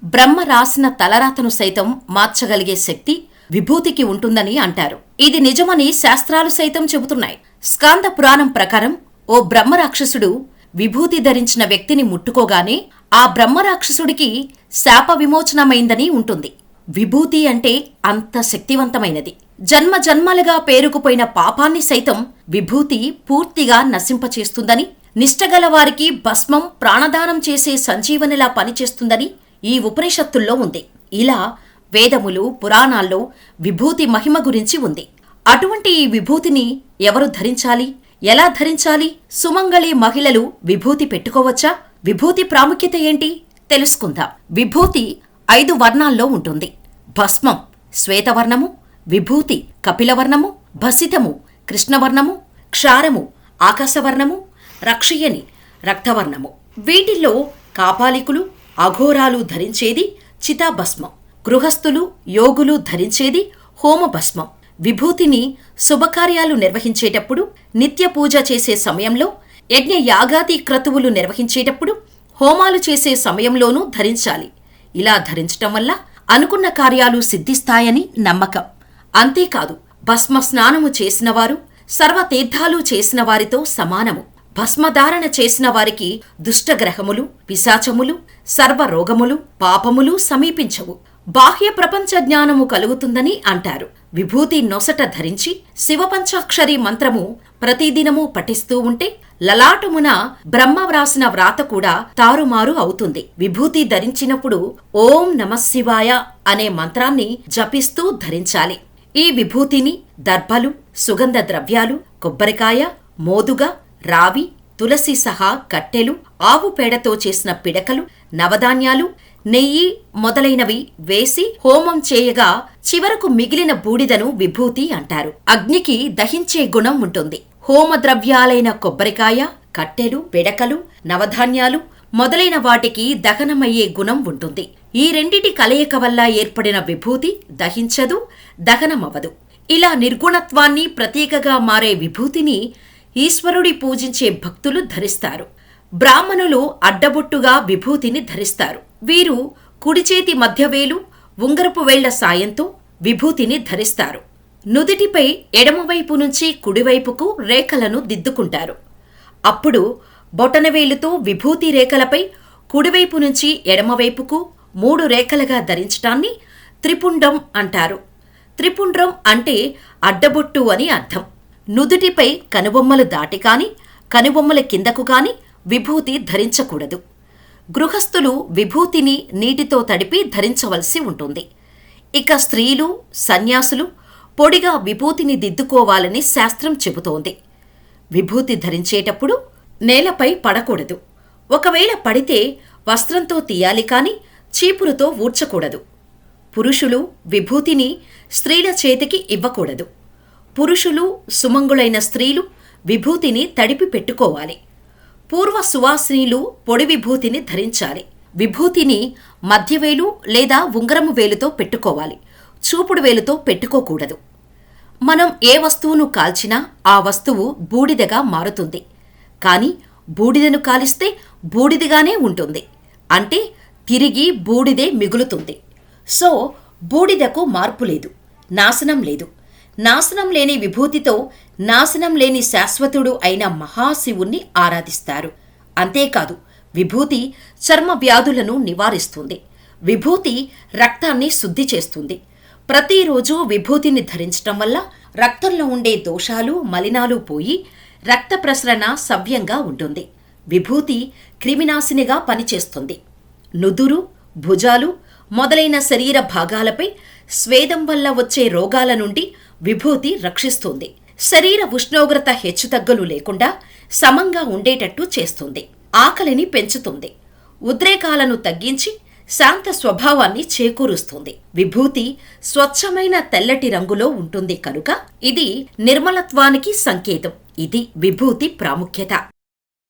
బ్రహ్మ రాసిన తలరాతను సైతం మార్చగలిగే శక్తి విభూతికి ఉంటుందని అంటారు. ఇది నిజమని శాస్త్రాలు సైతం చెబుతున్నాయి. స్కాంద పురాణం ప్రకారం ఓ బ్రహ్మరాక్షసుడు విభూతి ధరించిన వ్యక్తిని ముట్టుకోగానే ఆ బ్రహ్మరాక్షసుడికి శాప విమోచనమైందని ఉంటుంది. విభూతి అంటే అంత శక్తివంతమైనది. జన్మ జన్మలుగా పేరుకుపోయిన పాపాన్ని సైతం విభూతి పూర్తిగా నశింపచేస్తుందని, నిష్టగలవారికి భస్మం ప్రాణదానం చేసే సంజీవనిలా పనిచేస్తుందని ఈ ఉపనిషత్తుల్లో ఉంది. ఇలా వేదములు, పురాణాల్లో విభూతి మహిమ గురించి ఉంది. అటువంటి ఈ విభూతిని ఎవరు ధరించాలి, ఎలా ధరించాలి? సుమంగళి మహిళలు విభూతి పెట్టుకోవచ్చా? విభూతి ప్రాముఖ్యత ఏంటి తెలుసుకుందాం. విభూతి 5 వర్ణాల్లో ఉంటుంది. భస్మం శ్వేతవర్ణము, విభూతి కపిలవర్ణము, భసితము కృష్ణవర్ణము, క్షారము ఆకాశవర్ణము, రక్షయని రక్తవర్ణము. వీటిల్లో కాపాలికులు, అఘోరాలు ధరించేది చితాభస్మం. గృహస్థులు, యోగులు ధరించేది హోమభస్మం. విభూతిని శుభకార్యాలు నిర్వహించేటప్పుడు, నిత్య పూజ చేసే సమయంలో, యజ్ఞ యాగాది క్రతువులు నిర్వహించేటప్పుడు, హోమాలు చేసే సమయంలోనూ ధరించాలి. ఇలా ధరించటం వల్ల అనుకున్న కార్యాలు సిద్ధిస్తాయని నమ్మకం. అంతేకాదు, భస్మ స్నానము చేసినవారు సర్వతీర్థాలు చేసిన వారితో సమానము. భస్మధారణ చేసిన వారికి దుష్టగ్రహములు, పిశాచములు, సర్వరోగములు, పాపములు సమీపించవు. బాహ్య ప్రపంచ జ్ఞానము కలుగుతుందని అంటారు. విభూతి నొసట ధరించి శివపంచాక్షరి మంత్రము ప్రతిదినమూ పఠిస్తూ ఉంటే లలాటమున బ్రహ్మ వ్రాసిన వ్రాత కూడా తారుమారు అవుతుంది. విభూతి ధరించినప్పుడు ఓం నమఃశివాయ అనే మంత్రాన్ని జపిస్తూ ధరించాలి. ఈ విభూతిని దర్భలు, సుగంధ ద్రవ్యాలు, కొబ్బరికాయ, మోదుగ, రావి, తులసి సహా కట్టెలు, ఆవు పేడతో చేసిన పిడకలు, నవధాన్యాలు, నెయ్యి మొదలైనవి వేసి హోమం చేయగా చివరకు మిగిలిన బూడిదను విభూతి అంటారు. అగ్నికి దహించే గుణం ఉంటుంది. హోమ ద్రవ్యాలైన కొబ్బరికాయ, కట్టెలు, పిడకలు, నవధాన్యాలు మొదలైన వాటికి దహనమయ్యే గుణం ఉంటుంది. ఈ రెండిటి కలయిక వల్ల ఏర్పడిన విభూతి దహించదు, దహనమవదు. ఇలా నిర్గుణత్వాన్ని ప్రతీకగా మారే విభూతిని ఈశ్వరుడి పూజించే భక్తులు ధరిస్తారు. బ్రాహ్మణులు అడ్డబొట్టుగా విభూతిని ధరిస్తారు. వీరు కుడిచేతి మధ్యవేలు, ఉంగరపు వేళ్ల సాయంతో విభూతిని ధరిస్తారు. నుదిటిపై ఎడమవైపు నుంచి కుడివైపుకు రేఖలను దిద్దుకుంటారు. అప్పుడు బొటనవేలుతో విభూతి రేఖలపై కుడివైపు నుంచి ఎడమవైపుకు 3 రేఖలుగా ధరించటాన్ని త్రిపుండం అంటారు. త్రిపుండ్రం అంటే అడ్డబొట్టు అని అర్థం. నుదుటిపై కనుబొమ్మలు దాటి కాని, కనుబొమ్మల కిందకు కాని విభూతి ధరించకూడదు. గృహస్థులు విభూతిని నీటితో తడిపి ధరించవలసి ఉంటుంది. ఇక స్త్రీలు, సన్యాసులు పొడిగా విభూతిని దిద్దుకోవాలని శాస్త్రం చెబుతోంది. విభూతి ధరించేటప్పుడు నేలపై పడకూడదు. ఒకవేళ పడితే వస్త్రంతో తీయాలి కాని చీపురుతో ఊడ్చకూడదు. పురుషులు విభూతిని స్త్రీల చేతికి ఇవ్వకూడదు. పురుషులు, సుమంగులైన స్త్రీలు విభూతిని తడిపి పెట్టుకోవాలి. పూర్వ సువాసినీలు పొడి విభూతిని ధరించాలి. విభూతిని మధ్యవేలు లేదా ఉంగరము వేలుతో పెట్టుకోవాలి. చూపుడు వేలుతో పెట్టుకోకూడదు. మనం ఏ వస్తువును కాల్చినా ఆ వస్తువు బూడిదగా మారుతుంది. కాని బూడిదను కాలిస్తే బూడిదగానే ఉంటుంది. అంటే తిరిగి బూడిదే మిగులుతుంది. సో బూడిదకు మార్పు లేదు, నాశనం లేదు. నాశనం లేని విభూతితో నాశనం లేని శాశ్వతుడు అయిన మహాశివుణ్ణి ఆరాధిస్తారు. అంతేకాదు, విభూతి చర్మ వ్యాధులను నివారిస్తుంది. విభూతి రక్తాన్ని శుద్ధి చేస్తుంది. ప్రతిరోజు విభూతిని ధరించటం వల్ల రక్తంలో ఉండే దోషాలు, మలినాలు పోయి రక్త ప్రసరణ సవ్యంగా ఉంటుంది. విభూతి క్రిమినాశినిగా పనిచేస్తుంది. నుదురు, భుజాలు మొదలైన శరీర భాగాలపై స్వేదం వల్ల వచ్చే రోగాల నుండి విభూతి రక్షిస్తుంది. శరీర ఉష్ణోగ్రత హెచ్చుతగ్గులు లేకుండా సమంగా ఉండేటట్టు చేస్తుంది. ఆకలిని పెంచుతుంది. ఉద్రేకాలను తగ్గించి శాంత స్వభావాన్ని చేకూరుస్తుంది. విభూతి స్వచ్ఛమైన తెల్లటి రంగులో ఉంటుంది కనుక ఇది నిర్మలత్వానికి సంకేతం. ఇది విభూతి ప్రాముఖ్యత.